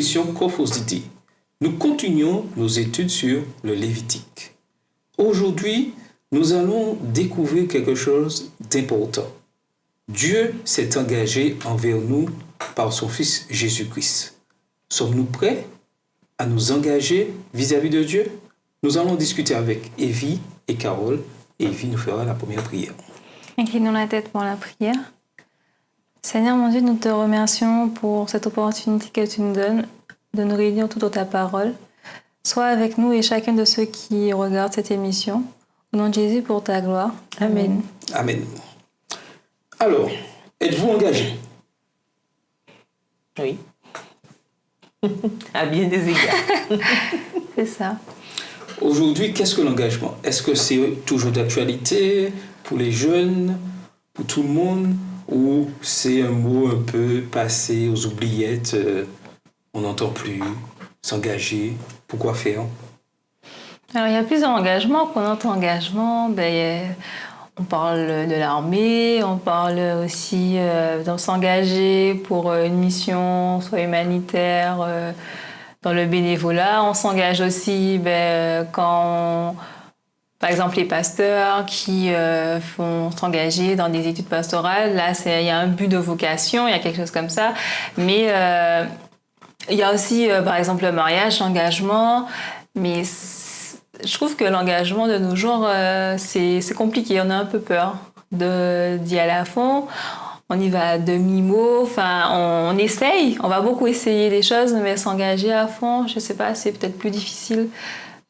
l'émission Cophosité. Nous continuons nos études sur le Lévitique. Aujourd'hui, nous allons découvrir quelque chose d'important. Dieu s'est engagé envers nous par son Fils Jésus-Christ. Sommes-nous prêts à nous engager vis-à-vis de Dieu? Nous allons discuter avec Evie et Carole. Et Evie nous fera la première prière. Inclinons la tête pour la prière. Seigneur mon Dieu, nous te remercions pour cette opportunité que tu nous donnes de nous réunir autour de ta parole. Sois avec nous et chacun de ceux qui regardent cette émission. Au nom de Jésus, pour ta gloire. Amen. Amen. Alors, êtes-vous engagé? Oui. À bien des égards. C'est ça. Aujourd'hui, qu'est-ce que l'engagement? Est-ce que c'est toujours d'actualité pour les jeunes, pour tout le monde, ou c'est un mot un peu passé aux oubliettes, on n'entend plus, s'engager, pourquoi faire? Alors, il y a plusieurs engagements. Quand on entend engagement, on parle de l'armée, on parle aussi de s'engager pour une mission, soit humanitaire, dans le bénévolat. On s'engage aussi quand, par exemple, les pasteurs qui font s'engager dans des études pastorales. Là, il y a un but de vocation, il y a quelque chose comme ça. Mais il y a aussi, par exemple, le mariage, l'engagement. Mais je trouve que l'engagement de nos jours, c'est compliqué. On a un peu peur d'y aller à fond. On y va à demi-mot. Enfin, on essaye. On va beaucoup essayer des choses, mais s'engager à fond, je ne sais pas, c'est peut-être plus difficile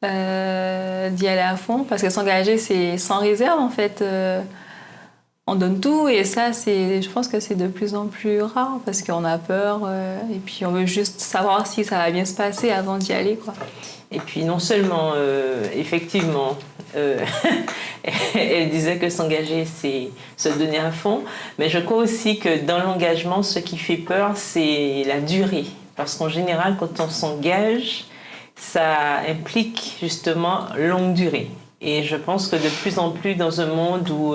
d'y aller à fond. Parce que s'engager, c'est sans réserve, en fait. On donne tout et ça, je pense que c'est de plus en plus rare parce qu'on a peur et puis on veut juste savoir si ça va bien se passer avant d'y aller, quoi. Et puis non seulement, effectivement, elle disait que s'engager, c'est se donner à fond, mais je crois aussi que dans l'engagement, ce qui fait peur, c'est la durée. Parce qu'en général, quand on s'engage, ça implique justement longue durée. Et je pense que de plus en plus dans un monde où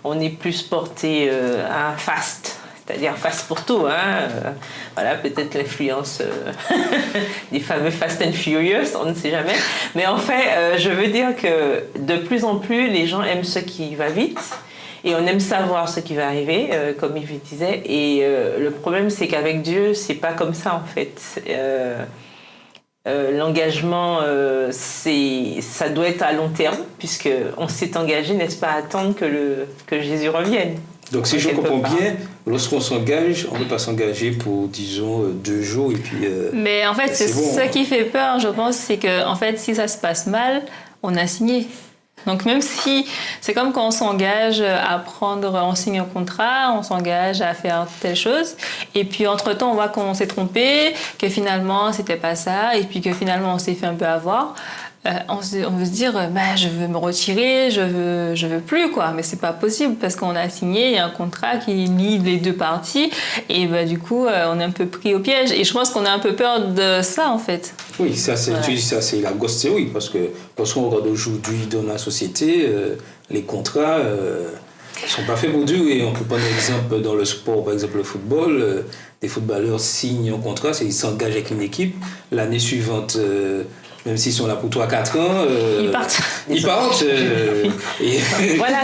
on est plus porté à un fast, c'est-à-dire fast pour tout. Voilà, peut-être l'influence des fameux Fast and Furious, on ne sait jamais. Mais en fait, je veux dire que de plus en plus, les gens aiment ce qui va vite et on aime savoir ce qui va arriver, comme Yves disait. Et le problème, c'est qu'avec Dieu, c'est pas comme ça en fait. L'engagement, ça doit être à long terme, puisqu'on s'est engagé, n'est-ce pas, à attendre que Jésus revienne. Donc si je comprends bien, lorsqu'on s'engage, on ne peut pas s'engager pour, disons, 2 jours et puis... Mais en fait, c'est bon, ce qui fait peur, je pense, c'est que en fait, si ça se passe mal, on a signé. Donc même si, c'est comme quand on s'engage on signe un contrat, on s'engage à faire telle chose, et puis entre-temps on voit qu'on s'est trompé, que finalement c'était pas ça, et puis que finalement on s'est fait un peu avoir, on veut se dire, je veux me retirer, je veux plus, quoi. Mais c'est pas possible parce qu'on a signé, il y a un contrat qui lie les deux parties, et du coup on est un peu pris au piège, et je pense qu'on a un peu peur de ça en fait. Oui, ça c'est la grosse théorie, parce que lorsqu'on regarde aujourd'hui dans la société, les contrats ne sont pas faits pour durer. On peut prendre un exemple dans le sport, par exemple le football, des footballeurs signent un contrat, ils s'engagent avec une équipe, l'année suivante, même s'ils sont là pour 3-4 ans, ils partent. Voilà,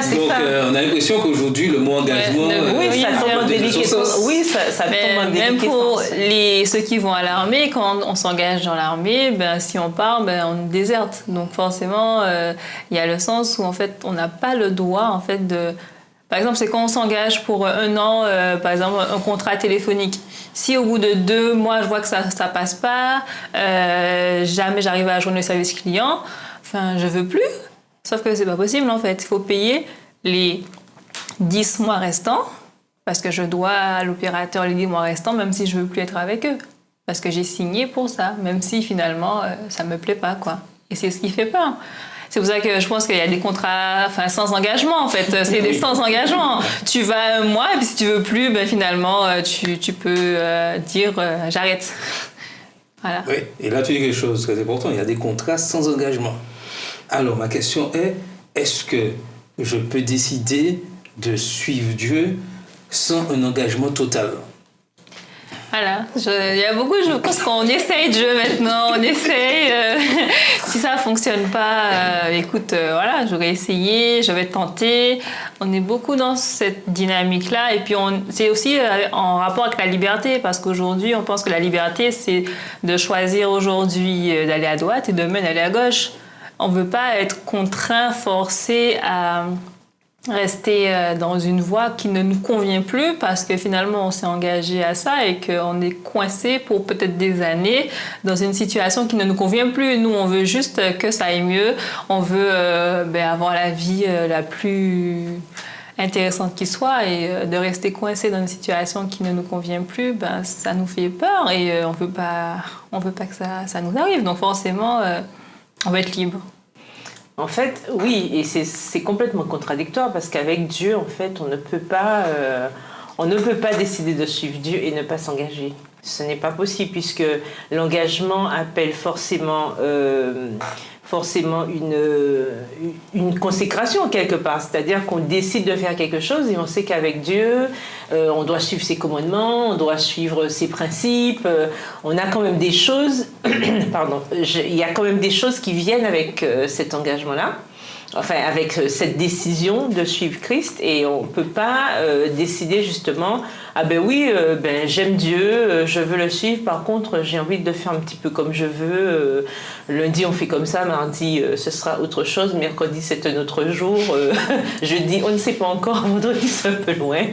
c'est donc, ça. On a l'impression qu'aujourd'hui, le mot engagement... ça tombe en déliquescence. Oui, ça tombe en déliquescence. Même pour ceux qui vont à l'armée, quand on s'engage dans l'armée, si on part, on déserte. Donc forcément, il y a le sens où en fait, on n'a pas le droit en fait, de... Par exemple, c'est quand on s'engage pour 1 an, par exemple, un contrat téléphonique. Si au bout de 2 mois, je vois que ça passe pas, jamais j'arrive à joindre le service client, je veux plus. Sauf que c'est pas possible, en fait. Il faut payer les 10 mois restants, parce que je dois à l'opérateur les 10 mois restants, même si je veux plus être avec eux. Parce que j'ai signé pour ça, même si finalement, ça me plaît pas, quoi. Et c'est ce qui fait peur. C'est pour ça que je pense qu'il y a des contrats sans engagement, en fait. C'est des sans engagement. Tu vas 1 mois, et puis si tu veux plus, finalement, tu peux dire j'arrête. Voilà. Oui, et là tu dis quelque chose de très important, il y a des contrats sans engagement. Alors ma question est-ce que je peux décider de suivre Dieu sans un engagement total? Voilà, il y a beaucoup, je pense qu'on essaye de jeu maintenant, on essaye. Si ça ne fonctionne pas, écoute, voilà, j'aurais essayé, je vais tenter. On est beaucoup dans cette dynamique-là. Et puis, c'est aussi en rapport avec la liberté, parce qu'aujourd'hui, on pense que la liberté, c'est de choisir aujourd'hui d'aller à droite et demain d'aller à gauche. On ne veut pas être contraint, forcé à rester dans une voie qui ne nous convient plus parce que finalement on s'est engagé à ça et qu'on est coincé pour peut-être des années dans une situation qui ne nous convient plus. Nous, on veut juste que ça aille mieux. On veut avoir la vie la plus intéressante qui soit et de rester coincé dans une situation qui ne nous convient plus, ça nous fait peur et on veut pas que ça nous arrive. Donc forcément, on va être libre. En fait, oui, et c'est complètement contradictoire parce qu'avec Dieu, en fait, on ne peut pas décider de suivre Dieu et ne pas s'engager. Ce n'est pas possible puisque l'engagement appelle forcément une consécration quelque part. C'est-à-dire qu'on décide de faire quelque chose et on sait qu'avec Dieu, on doit suivre ses commandements, on doit suivre ses principes. On a quand même des choses, il y a quand même des choses qui viennent avec cet engagement-là. Enfin, avec cette décision de suivre Christ, et on ne peut pas décider justement, ah ben oui, j'aime Dieu, je veux le suivre, par contre j'ai envie de faire un petit peu comme je veux, lundi on fait comme ça, mardi ce sera autre chose, mercredi c'est un autre jour, jeudi on ne sait pas encore, vendredi c'est un peu loin,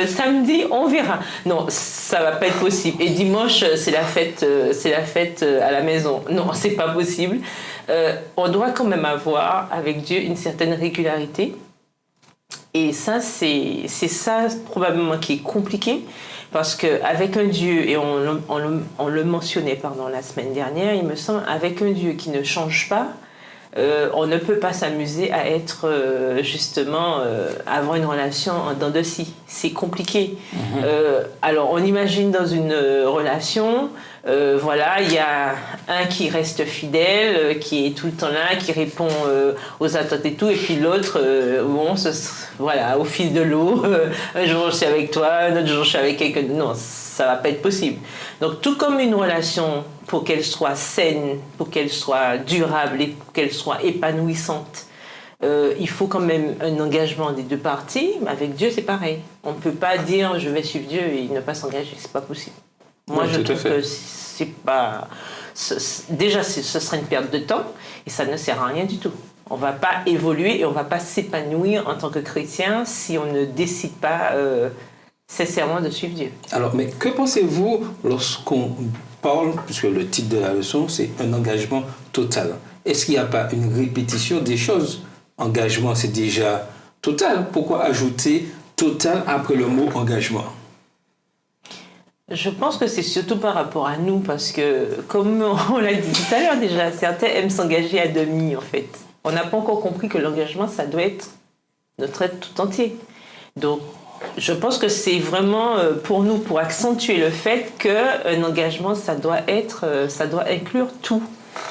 samedi on verra. Non, ça va pas être possible. Et dimanche c'est la fête à la maison. Non, c'est pas possible. On doit quand même avoir avec Dieu une certaine régularité. Et ça, c'est ça probablement qui est compliqué. Parce qu'avec un Dieu, et on le mentionnait la semaine dernière, il me semble, avec un Dieu qui ne change pas, on ne peut pas s'amuser à être avoir une relation en dents de scie. C'est compliqué. Alors on imagine dans une relation, il y a un qui reste fidèle, qui est tout le temps là, qui répond aux attentes et tout, et puis l'autre, au fil de l'eau, un jour je suis avec toi, un autre jour je suis avec quelqu'un. Non, ça va pas être possible. Donc tout comme une relation, pour qu'elle soit saine, pour qu'elle soit durable et pour qu'elle soit épanouissante, il faut quand même un engagement des deux parties. Avec Dieu, c'est pareil. On ne peut pas dire je vais suivre Dieu et ne pas s'engager. C'est pas possible. Moi, je trouve que c'est pas. Déjà, ce serait une perte de temps et ça ne sert à rien du tout. On ne va pas évoluer et on ne va pas s'épanouir en tant que chrétien si on ne décide pas sincèrement de suivre Dieu. Alors, mais que pensez-vous lorsqu'on parle, puisque le titre de la leçon, c'est un engagement total? Est-ce qu'il n'y a pas une répétition des choses? Engagement, c'est déjà total. Pourquoi ajouter total après le mot engagement? Je pense que c'est surtout par rapport à nous, parce que, comme on l'a dit tout à l'heure déjà, certains aiment s'engager à demi, en fait. On n'a pas encore compris que l'engagement, ça doit être notre être tout entier. Donc, je pense que c'est vraiment pour nous, pour accentuer le fait qu'un engagement, ça doit inclure tout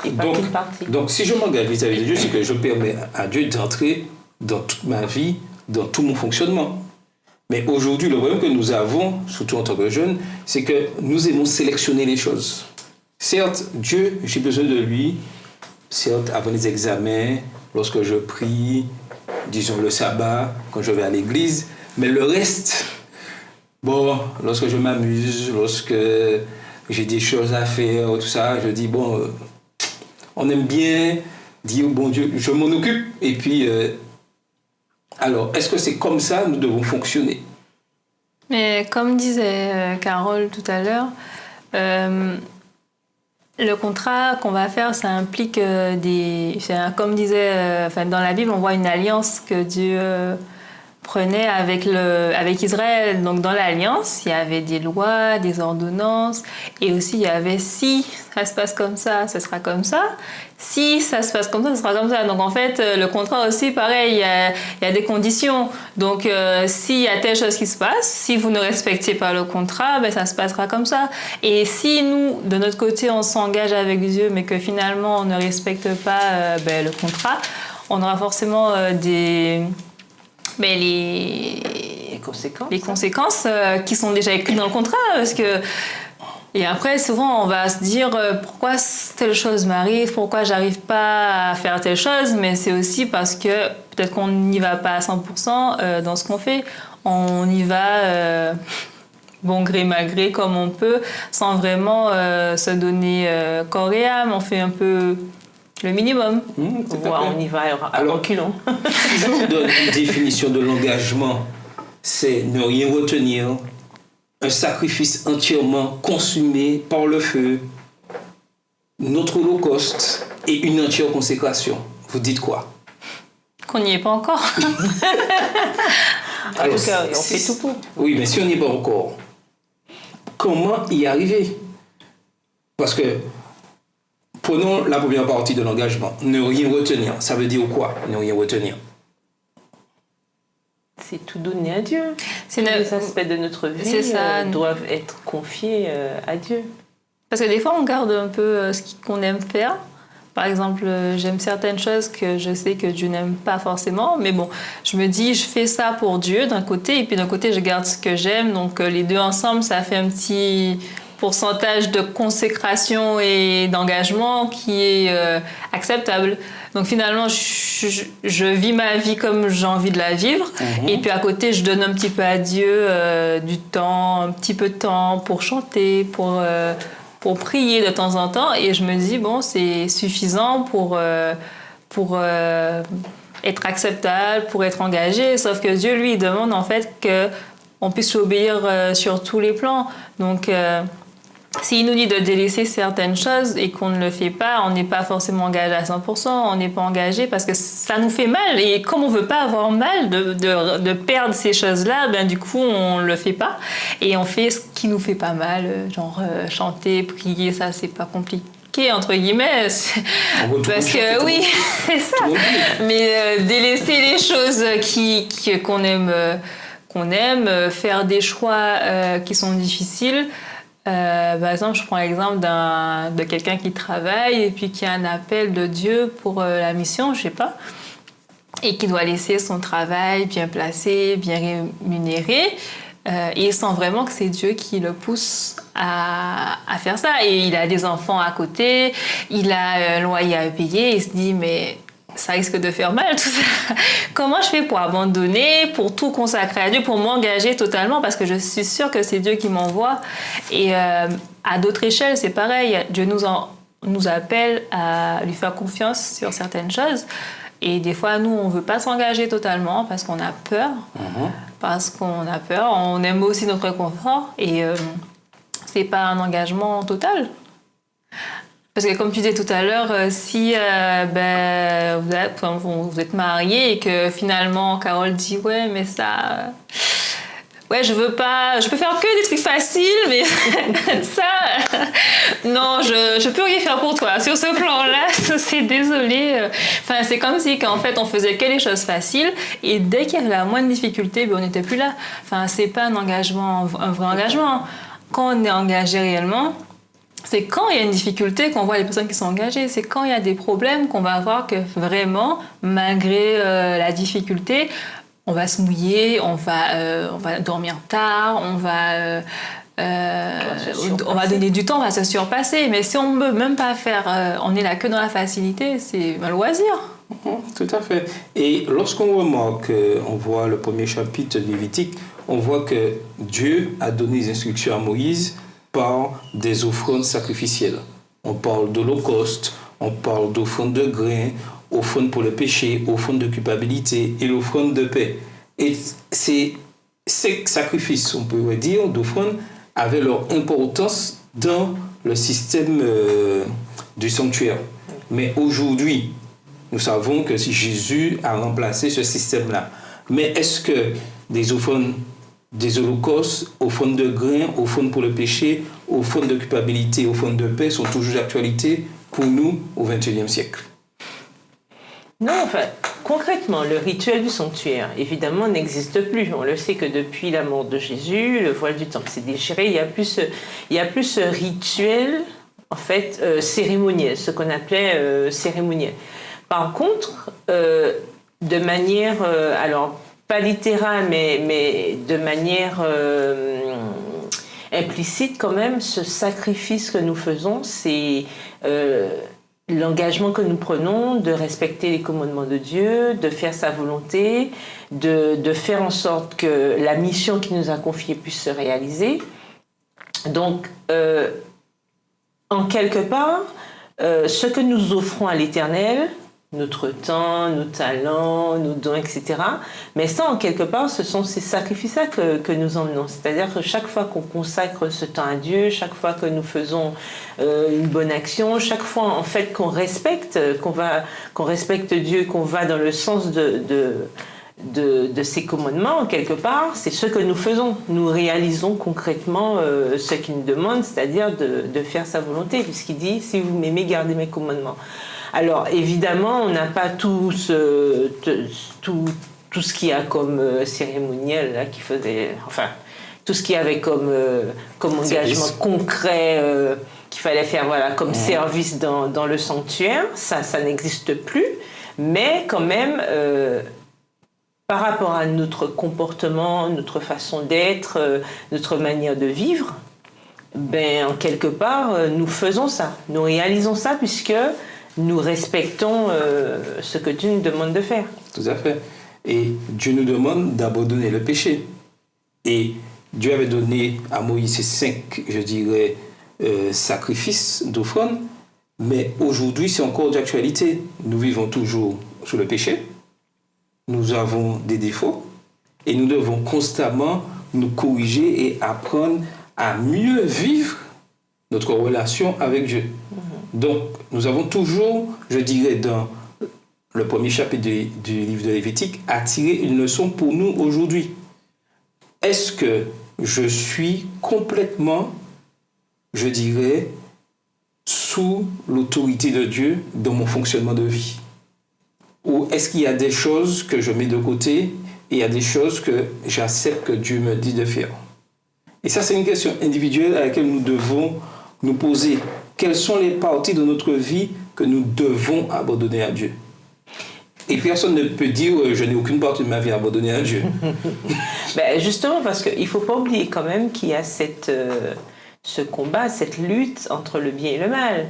et pas qu'une partie. Donc, si je m'engage vis-à-vis de Dieu, c'est que je permets à Dieu d'entrer dans toute ma vie, dans tout mon fonctionnement. Mais aujourd'hui, le problème que nous avons, surtout en tant que jeunes, c'est que nous aimons sélectionner les choses. Certes, Dieu, j'ai besoin de lui. Certes, avant les examens, lorsque je prie, disons le sabbat, quand je vais à l'église. Mais le reste, lorsque je m'amuse, lorsque j'ai des choses à faire, tout ça, je dis, on aime bien dire, bon Dieu, je m'en occupe. Et puis, alors, est-ce que c'est comme ça que nous devons fonctionner? Mais comme disait Carole tout à l'heure, le contrat qu'on va faire, ça implique comme disait, dans la Bible, on voit une alliance que Dieu prenait avec Israël. Donc dans l'alliance, il y avait des lois, des ordonnances, et aussi il y avait si ça se passe comme ça sera comme ça. Si ça se passe comme ça sera comme ça. Donc en fait, le contrat aussi, pareil, il y a des conditions. Donc s'il y a telle chose qui se passe, si vous ne respectez pas le contrat, ça se passera comme ça. Et si nous, de notre côté, on s'engage avec Dieu, mais que finalement on ne respecte pas le contrat, on aura forcément les conséquences qui sont déjà écrites dans le contrat, parce que Et après, souvent, on va se dire pourquoi telle chose m'arrive, pourquoi j'arrive pas à faire telle chose, mais c'est aussi parce que peut-être qu'on n'y va pas à 100% dans ce qu'on fait. On y va bon gré mal gré comme on peut, sans vraiment se donner corps et âme. On fait un peu le minimum. On y va à reculons. Je vous donne une définition de l'engagement. C'est ne rien retenir, un sacrifice entièrement consumé par le feu, notre holocauste et une entière consécration. Vous dites quoi? Qu'on n'y est pas encore. En tout cas, on fait tout pour. Oui, mais si on n'y est pas encore, comment y arriver? Parce que, prenons la première partie de l'engagement. Ne rien retenir. Ça veut dire quoi, ne rien retenir? C'est tout donner à Dieu. Tous les aspects de notre vie doivent être confiés à Dieu. Parce que des fois, on garde un peu ce qu'on aime faire. Par exemple, j'aime certaines choses que je sais que Dieu n'aime pas forcément. Mais bon, je me dis, je fais ça pour Dieu d'un côté. Et puis d'un côté, je garde ce que j'aime. Donc les deux ensemble, ça fait un petit pourcentage de consécration et d'engagement qui est acceptable. Donc finalement, je vis ma vie comme j'ai envie de la vivre. Et puis à côté, je donne un petit peu à Dieu du temps, un petit peu de temps pour chanter, pour prier de temps en temps. Et je me dis, bon, c'est suffisant pour être acceptable, pour être engagé. Sauf que Dieu, lui, il demande en fait qu'on puisse obéir sur tous les plans. Donc s'il nous dit de délaisser certaines choses et qu'on ne le fait pas, on n'est pas forcément engagé à 100%, on n'est pas engagé parce que ça nous fait mal. Et comme on ne veut pas avoir mal de perdre ces choses-là, ben, du coup, on ne le fait pas. Et on fait ce qui nous fait pas mal, genre chanter, prier, ça, c'est pas compliqué. Entre guillemets, parce que oui, c'est ça. Mais délaisser les choses qu'on aime, faire des choix qui sont difficiles. Par exemple, je prends l'exemple de quelqu'un qui travaille et puis qui a un appel de Dieu pour la mission, je sais pas, et qui doit laisser son travail bien placé, bien rémunéré. Et il sent vraiment que c'est Dieu qui le pousse à faire ça. Et il a des enfants à côté, il a un loyer à payer, il se dit mais ça risque de faire mal tout ça. Comment je fais pour abandonner, pour tout consacrer à Dieu, pour m'engager totalement, parce que je suis sûre que c'est Dieu qui m'envoie. Et à d'autres échelles, c'est pareil. Dieu nous appelle à lui faire confiance sur certaines choses. Et des fois, nous, on ne veut pas s'engager totalement parce qu'on a peur. On aime aussi notre confort. Et ce n'est pas un engagement total. Parce que comme tu disais tout à l'heure, si vous êtes mariés et que finalement Carole dit « Ouais, mais ça... Ouais, je veux pas... Je peux faire que des trucs faciles, mais ça... Non, je peux rien faire pour toi. Sur ce plan-là, c'est désolé. Enfin, c'est comme si qu'en fait, on faisait que les choses faciles et dès qu'il y avait la moindre difficulté, on n'était plus là. Enfin, c'est pas un vrai engagement. Quand on est engagé réellement... C'est quand il y a une difficulté qu'on voit les personnes qui sont engagées. C'est quand il y a des problèmes qu'on va voir que vraiment, malgré la difficulté, on va se mouiller, on va dormir tard, on va donner du temps, on va se surpasser. Mais si on ne peut même pas faire, on est là que dans la facilité, c'est un loisir. Tout à fait. Et lorsqu'on remarque, on voit le premier chapitre de Lévitique, on voit que Dieu a donné des instructions à Moïse par des offrandes sacrificielles. On parle d'holocauste, on parle d'offrande de grains, offrande pour le péché, offrande de culpabilité et l'offrande de paix. Et ces sacrifices, on peut dire, d'offrande, avaient leur importance dans le système du sanctuaire. Mais aujourd'hui, nous savons que si Jésus a remplacé ce système-là. Mais est-ce que des offrandes, des holocaustes, offrandes de grains, offrandes pour le péché, offrandes de culpabilité, offrandes de paix sont toujours d'actualité pour nous au XXIe siècle? Non, enfin, concrètement, le rituel du sanctuaire, évidemment, n'existe plus. On le sait que depuis la mort de Jésus, le voile du temple s'est déchiré. Il y a plus ce rituel, en fait, cérémoniel, ce qu'on appelait cérémoniel. Par contre, de manière, alors pas littérale, mais de manière implicite quand même ce sacrifice que nous faisons, c'est l'engagement que nous prenons de respecter les commandements de Dieu, de faire sa volonté, de faire en sorte que la mission qu'il nous a confiée puisse se réaliser. Donc, en quelque part, ce que nous offrons à l'Éternel, notre temps, nos talents, nos dons, etc. Mais ça, en quelque part, ce sont ces sacrifices-là que nous emmenons. C'est-à-dire que chaque fois qu'on consacre ce temps à Dieu, chaque fois que nous faisons une bonne action, chaque fois en fait qu'on respecte Dieu, qu'on va dans le sens de ses commandements, en quelque part, c'est ce que nous faisons. Nous réalisons concrètement ce qu'il nous demande, c'est-à-dire de faire sa volonté, puisqu'il dit « Si vous m'aimez, gardez mes commandements ». Alors, évidemment, on n'a pas tout ce qu'il y a comme cérémoniel, là, qui faisait... Enfin, tout ce qu'il y avait comme engagement concret qu'il fallait faire, voilà, comme service dans le sanctuaire. Ça n'existe plus. Mais quand même, par rapport à notre comportement, notre façon d'être, notre manière de vivre, ben, en quelque part, nous faisons ça. Nous réalisons ça puisque... nous respectons ce que Dieu nous demande de faire. Tout à fait. Et Dieu nous demande d'abandonner le péché. Et Dieu avait donné à Moïse ces 5, je dirais, sacrifices d'offrande. Mais aujourd'hui, c'est encore d'actualité. Nous vivons toujours sous le péché. Nous avons des défauts. Et nous devons constamment nous corriger et apprendre à mieux vivre notre relation avec Dieu. Donc, nous avons toujours, je dirais, dans le premier chapitre du livre de Lévitique, attiré une leçon pour nous aujourd'hui. Est-ce que je suis complètement, je dirais, sous l'autorité de Dieu dans mon fonctionnement de vie? Ou est-ce qu'il y a des choses que je mets de côté et il y a des choses que j'accepte que Dieu me dit de faire? Et ça, c'est une question individuelle à laquelle nous devons nous poser. Quelles sont les parties de notre vie que nous devons abandonner à Dieu? Et personne ne peut dire je n'ai aucune partie de ma vie abandonnée à Dieu. Ben justement, parce qu'il ne faut pas oublier quand même qu'il y a ce combat, cette lutte entre le bien et le mal.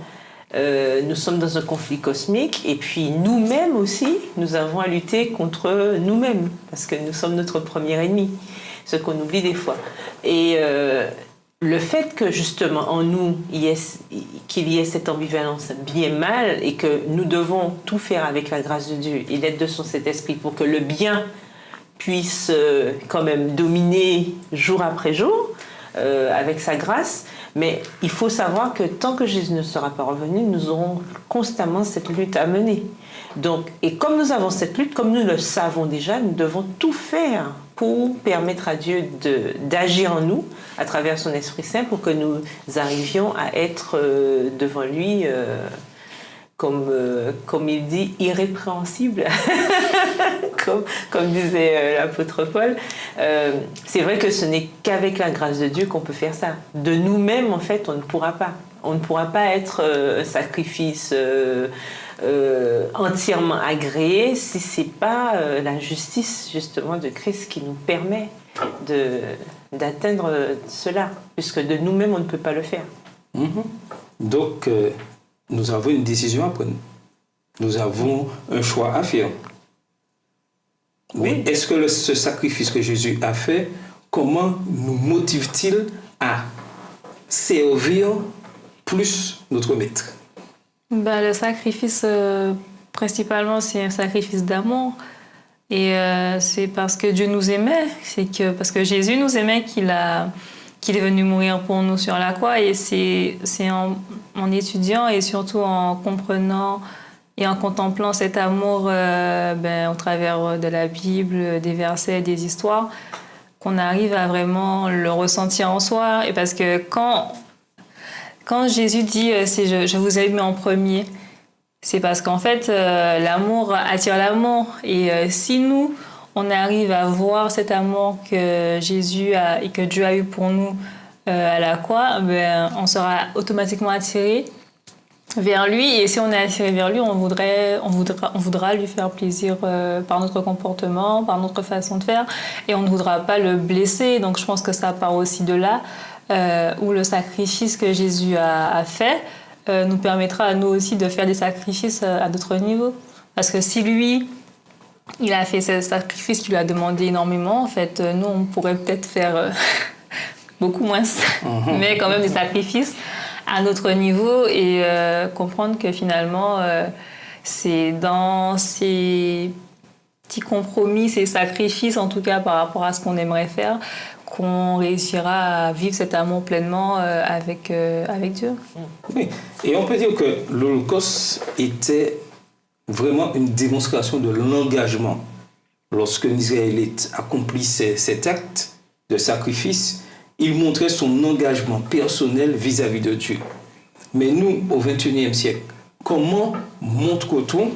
Nous sommes dans un conflit cosmique et puis nous-mêmes aussi, nous avons à lutter contre nous-mêmes parce que nous sommes notre premier ennemi, ce qu'on oublie des fois. Et le fait que justement en nous qu'il y ait cette ambivalence bien-mal et que nous devons tout faire avec la grâce de Dieu et l'aide de son Saint-Esprit pour que le bien puisse quand même dominer jour après jour avec sa grâce, mais il faut savoir que tant que Jésus ne sera pas revenu, nous aurons constamment cette lutte à mener. Donc, et comme nous avons cette lutte, comme nous le savons déjà, nous devons tout faire pour permettre à Dieu d'agir en nous à travers son Esprit Saint pour que nous arrivions à être devant lui, comme il dit, irrépréhensible, comme disait l'apôtre Paul. C'est vrai que ce n'est qu'avec la grâce de Dieu qu'on peut faire ça. De nous-mêmes, en fait, on ne pourra pas. On ne pourra pas être sacrifice entièrement agréé si ce n'est pas la justice justement de Christ qui nous permet d'atteindre cela, puisque de nous-mêmes on ne peut pas le faire. Donc nous avons une décision à prendre, nous avons un choix à faire. Oui. Est-ce que ce sacrifice que Jésus a fait, comment nous motive-t-il à servir plus notre maître? Ben, le sacrifice, principalement, c'est un sacrifice d'amour. Et c'est parce que Dieu nous aimait, parce que Jésus nous aimait qu'il est venu mourir pour nous sur la croix. Et c'est en étudiant et surtout en comprenant et en contemplant cet amour au travers de la Bible, des versets, des histoires, qu'on arrive à vraiment le ressentir en soi. Et parce que quand Jésus dit « je vous ai mis en premier », c'est parce qu'en fait, l'amour attire l'amour. Et si nous, on arrive à voir cet amour que Jésus a et que Dieu a eu pour nous à la croix, on sera automatiquement attiré vers lui. Et si on est attiré vers lui, on voudra lui faire plaisir par notre comportement, par notre façon de faire. Et on ne voudra pas le blesser. Donc je pense que ça part aussi de là, où le sacrifice que Jésus a fait nous permettra à nous aussi de faire des sacrifices à d'autres niveaux. Parce que si lui, il a fait ce sacrifice qui lui a demandé énormément, en fait, nous, on pourrait peut-être faire beaucoup moins, mais quand même des sacrifices à notre niveau et comprendre que finalement, c'est dans ces petits compromis, ces sacrifices, en tout cas par rapport à ce qu'on aimerait faire, qu'on réussira à vivre cet amour pleinement avec Dieu. Oui, et on peut dire que l'Holocauste était vraiment une démonstration de l'engagement. Lorsque l'Israélite accomplissait cet acte de sacrifice, il montrait son engagement personnel vis-à-vis de Dieu. Mais nous, au XXIe siècle, comment montre-t-on,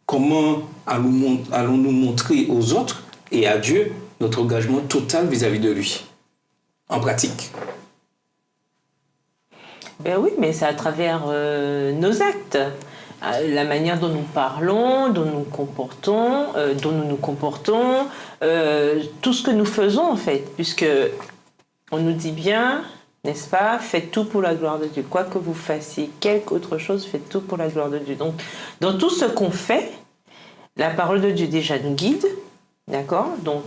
comment allons-nous montrer aux autres et à Dieu notre engagement total vis-à-vis de lui, en pratique? Ben oui, mais c'est à travers nos actes. La manière dont nous parlons, dont nous nous comportons, tout ce que nous faisons en fait, puisque on nous dit bien, n'est-ce pas, faites tout pour la gloire de Dieu. Quoi que vous fassiez, quelque autre chose, faites tout pour la gloire de Dieu. Donc, dans tout ce qu'on fait, la parole de Dieu déjà nous guide, d'accord? Donc,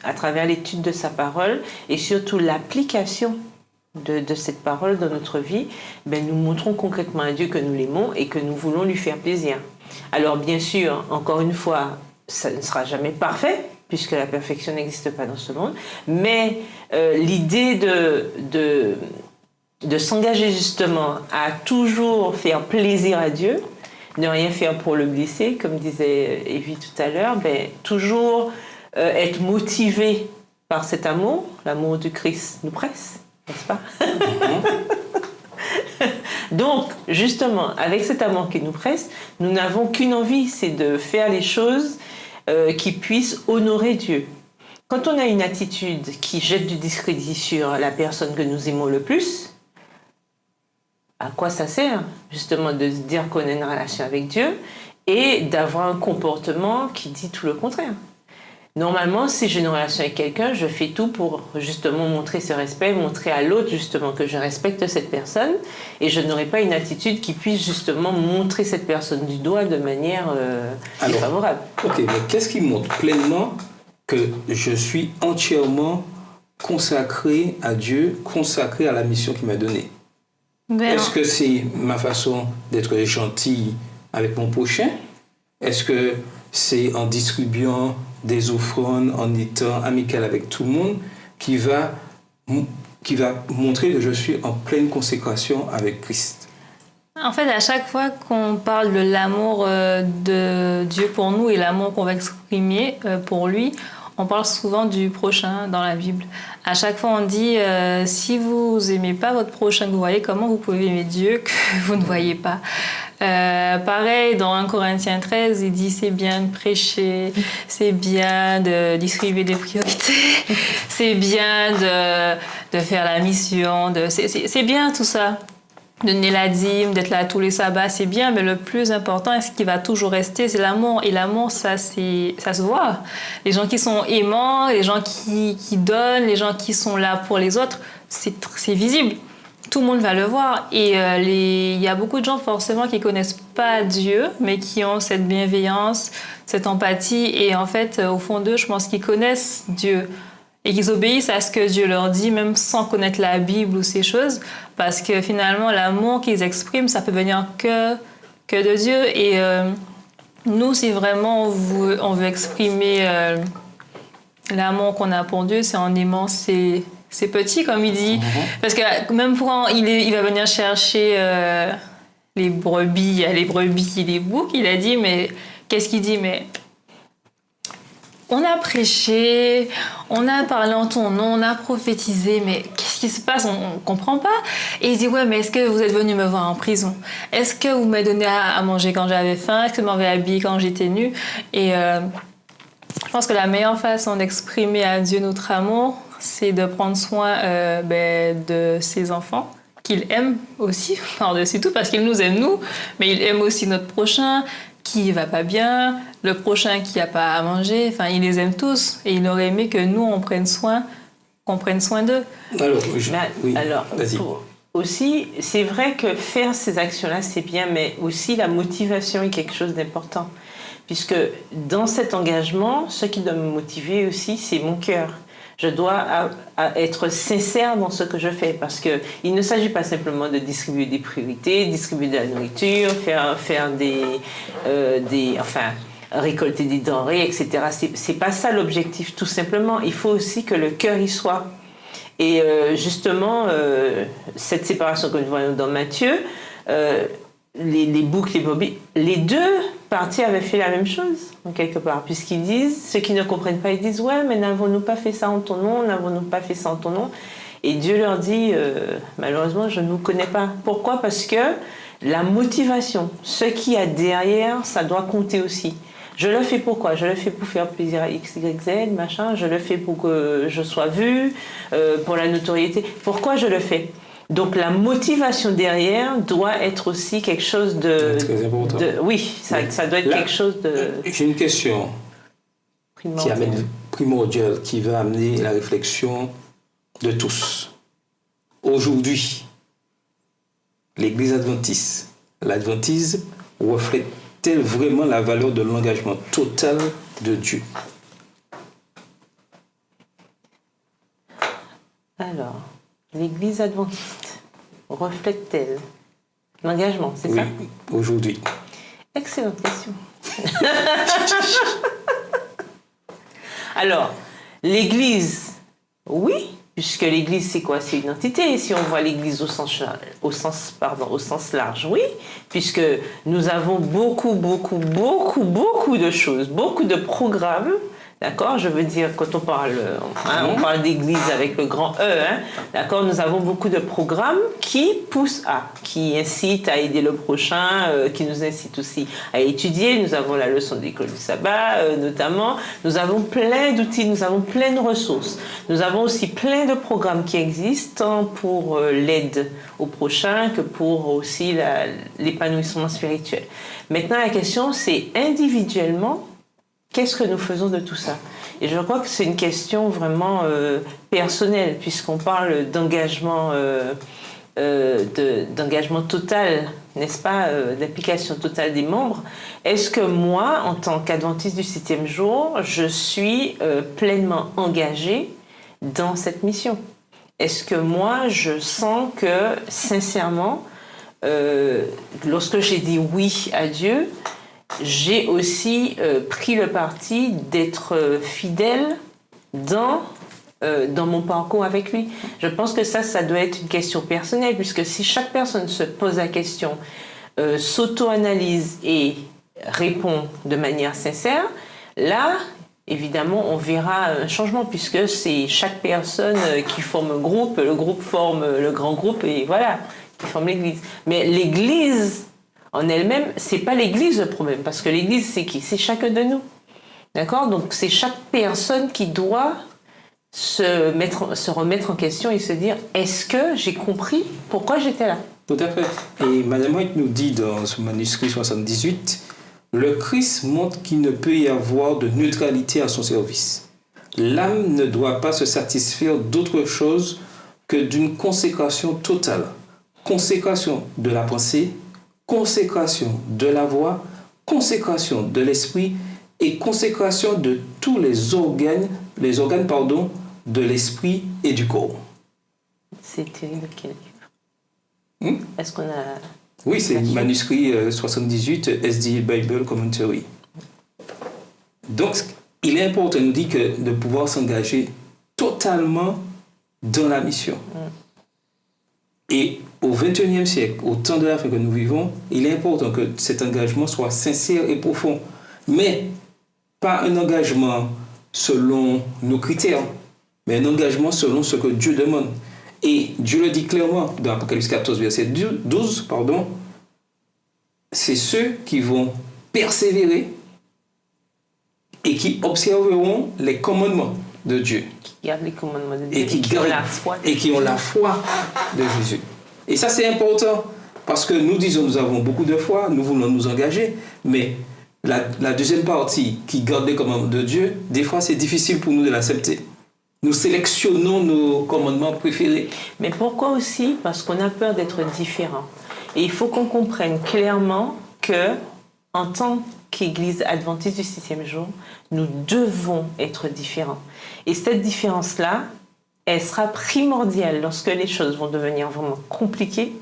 à travers l'étude de sa parole et surtout l'application de cette parole dans notre vie, ben nous montrons concrètement à Dieu que nous l'aimons et que nous voulons lui faire plaisir. Alors bien sûr, encore une fois, ça ne sera jamais parfait, puisque la perfection n'existe pas dans ce monde, mais l'idée de s'engager justement à toujours faire plaisir à Dieu, ne rien faire pour le blesser, comme disait Evie tout à l'heure, ben, toujours être motivé par cet amour, l'amour du Christ nous presse, n'est-ce pas? Donc, justement, avec cet amour qui nous presse, nous n'avons qu'une envie, c'est de faire les choses qui puissent honorer Dieu. Quand on a une attitude qui jette du discrédit sur la personne que nous aimons le plus, à quoi ça sert? Justement, de se dire qu'on a une relation avec Dieu et d'avoir un comportement qui dit tout le contraire. Normalement, si j'ai une relation avec quelqu'un, je fais tout pour justement montrer ce respect, montrer à l'autre justement que je respecte cette personne et je n'aurai pas une attitude qui puisse justement montrer cette personne du doigt de manière défavorable. Ok, mais qu'est-ce qui montre pleinement que je suis entièrement consacré à Dieu, consacré à la mission qu'il m'a donnée? Est-ce que c'est ma façon d'être gentil avec mon prochain? Est-ce que c'est en distribuant des offrandes, en étant amical avec tout le monde, qui va montrer que je suis en pleine consécration avec Christ? En fait, à chaque fois qu'on parle de l'amour de Dieu pour nous et l'amour qu'on va exprimer pour lui, on parle souvent du prochain dans la Bible. À chaque fois, on dit si vous n'aimez pas votre prochain que vous voyez, comment vous pouvez aimer Dieu que vous ne voyez pas? Pareil, dans 1 Corinthiens 13, il dit c'est bien de prêcher, c'est bien de distribuer des priorités, c'est bien de faire la mission, c'est bien tout ça. De donner la dîme, d'être là tous les sabbats, c'est bien, mais le plus important et ce qui va toujours rester, c'est l'amour. Et l'amour, ça se voit. Les gens qui sont aimants, les gens qui donnent, les gens qui sont là pour les autres, c'est visible. Tout le monde va le voir. Et il y a beaucoup de gens forcément qui ne connaissent pas Dieu, mais qui ont cette bienveillance, cette empathie. Et en fait, au fond d'eux, je pense qu'ils connaissent Dieu. Et qu'ils obéissent à ce que Dieu leur dit, même sans connaître la Bible ou ces choses, parce que finalement, l'amour qu'ils expriment, ça peut venir que de Dieu. Et nous, si vraiment on veut exprimer l'amour qu'on a pour Dieu, c'est en aimant ces petits, comme il dit. Parce que même quand il va venir chercher les brebis et les boucs, il a dit, mais qu'est-ce qu'il dit? Mais on a prêché, on a parlé en ton nom, on a prophétisé, mais qu'est-ce qui se passe? On ne comprend pas. Et il dit, ouais, mais est-ce que vous êtes venu me voir en prison? Est-ce que vous m'avez donné à manger quand j'avais faim? Est-ce que vous m'avez habillé quand j'étais nue? Et je pense que la meilleure façon d'exprimer à Dieu notre amour, c'est de prendre soin de ses enfants qu'il aime aussi par-dessus tout, parce qu'il nous aime nous, mais il aime aussi notre prochain qui va pas bien, le prochain qui a pas à manger. Enfin, il les aime tous et il aurait aimé que nous on prenne soin, qu'on prenne soin d'eux. Alors, vas-y. Aussi, c'est vrai que faire ces actions-là, c'est bien, mais aussi la motivation est quelque chose d'important. Puisque dans cet engagement, ce qui doit me motiver aussi, c'est mon cœur. Je dois être sincère dans ce que je fais, parce qu'il ne s'agit pas simplement de distribuer des priorités, distribuer de la nourriture, récolter des denrées, etc. C'est pas ça l'objectif, tout simplement. Il faut aussi que le cœur y soit. Et justement, cette séparation que nous voyons dans Matthieu, les boucs, les brebis, les deux parties avaient fait la même chose, en quelque part, puisqu'ils disent, ceux qui ne comprennent pas, ils disent « Ouais, mais n'avons-nous pas fait ça en ton nom? N'avons-nous pas fait ça en ton nom ?» Et Dieu leur dit « Malheureusement, je ne vous connais pas. » Pourquoi? Parce que la motivation, ce qu'il y a derrière, ça doit compter aussi. Je le fais pourquoi? Je le fais pour faire plaisir à X, Y, Z, machin. Je le fais pour que je sois vue, pour la notoriété. Pourquoi je le fais? Donc la motivation derrière doit être aussi quelque chose de... Très important. Oui, ça doit être quelque chose de... J'ai une question primordiale qui va amener la réflexion de tous. Aujourd'hui, l'Église adventiste, l'adventisme reflète-t-elle vraiment la valeur de l'engagement total de Dieu? Alors, l'Église adventiste reflète-t-elle l'engagement, c'est ça? Oui, aujourd'hui. Excellente question. Alors, l'Église, oui, puisque l'Église, c'est quoi? C'est une entité. Si on voit l'Église au sens large, oui, puisque nous avons beaucoup de choses, beaucoup de programmes. D'accord, je veux dire, quand on parle d'église avec le grand E, d'accord, nous avons beaucoup de programmes qui poussent qui incitent à aider le prochain, qui nous incitent aussi à étudier. Nous avons la leçon de l'école du sabbat, notamment. Nous avons plein d'outils, nous avons plein de ressources. Nous avons aussi plein de programmes qui existent, tant pour l'aide au prochain que pour aussi l'épanouissement spirituel. Maintenant, la question, c'est individuellement, qu'est-ce que nous faisons de tout ça? Et je crois que c'est une question vraiment personnelle, puisqu'on parle d'engagement total, n'est-ce pas, d'implication totale des membres. Est-ce que moi, en tant qu'adventiste du 7e jour, je suis pleinement engagée dans cette mission? Est-ce que moi, je sens que, sincèrement, lorsque j'ai dit oui à Dieu, j'ai aussi pris le parti d'être fidèle dans mon parcours avec lui. Je pense que ça doit être une question personnelle, puisque si chaque personne se pose la question, s'auto-analyse et répond de manière sincère, là, évidemment, on verra un changement, puisque c'est chaque personne qui forme un groupe, le groupe forme le grand groupe, et voilà, qui forme l'Église. Mais l'Église en elle-même, c'est pas l'Église le problème, parce que l'Église, c'est qui? C'est chacun de nous. D'accord? Donc, c'est chaque personne qui doit se remettre en question et se dire, est-ce que j'ai compris pourquoi j'étais là? Tout à fait. Et Mme White nous dit dans ce manuscrit 78, le Christ montre qu'il ne peut y avoir de neutralité à son service. L'âme ne doit pas se satisfaire d'autre chose que d'une consécration totale. Consécration de la pensée, consécration de la voix, consécration de l'esprit et consécration de tous les organes de l'esprit et du corps. C'est terrible quel livre. Est-ce qu'on a... Oui, c'est le manuscrit 78 SDA Bible Commentary. Donc, il est important, il nous dit que de pouvoir s'engager totalement dans la mission. Et au XXIe siècle, au temps de la fin que nous vivons, il est important que cet engagement soit sincère et profond. Mais pas un engagement selon nos critères, mais un engagement selon ce que Dieu demande. Et Dieu le dit clairement dans Apocalypse 14, verset 12, c'est ceux qui vont persévérer et qui observeront les commandements de Dieu. Qui gardent les commandements de Dieu et qui ont la foi de Jésus. Et ça, c'est important. Parce que nous disons, nous avons beaucoup de foi, nous voulons nous engager, mais la deuxième partie qui garde les commandements de Dieu, des fois, c'est difficile pour nous de l'accepter. Nous sélectionnons nos commandements préférés. Mais pourquoi aussi? Parce qu'on a peur d'être différent. Et il faut qu'on comprenne clairement que, en tant qu'Église adventiste du 6e jour, nous devons être différents. Et cette différence-là, elle sera primordiale lorsque les choses vont devenir vraiment compliquées.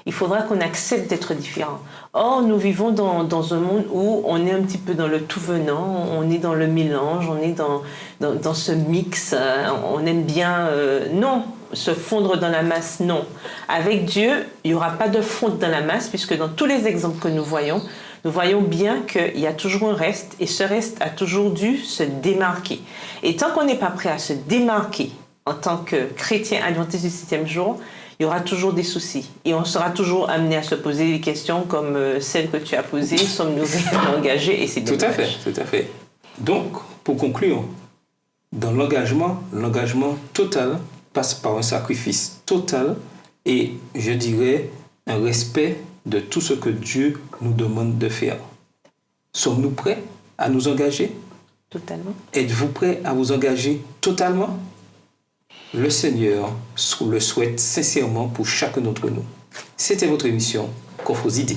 Il faudra qu'on accepte d'être différent. Or, nous vivons dans un monde où on est un petit peu dans le tout venant, on est dans le mélange, on est dans ce mix, on aime bien... non, se fondre dans la masse, non. Avec Dieu, il n'y aura pas de fondre dans la masse, puisque dans tous les exemples que nous voyons bien qu'il y a toujours un reste, et ce reste a toujours dû se démarquer. Et tant qu'on n'est pas prêt à se démarquer en tant que chrétien adventiste du 6e jour, il y aura toujours des soucis. Et on sera toujours amené à se poser des questions comme celles que tu as posées. Sommes-nous réellement engagés? Et c'est dommage. Tout à fait. Donc, pour conclure, dans l'engagement total passe par un sacrifice total et, je dirais, un respect de tout ce que Dieu nous demande de faire. Sommes-nous prêts à nous engager? Totalement. Êtes-vous prêts à vous engager totalement? Le Seigneur le souhaite sincèrement pour chacun d'entre nous. C'était votre émission Coffre aux idées.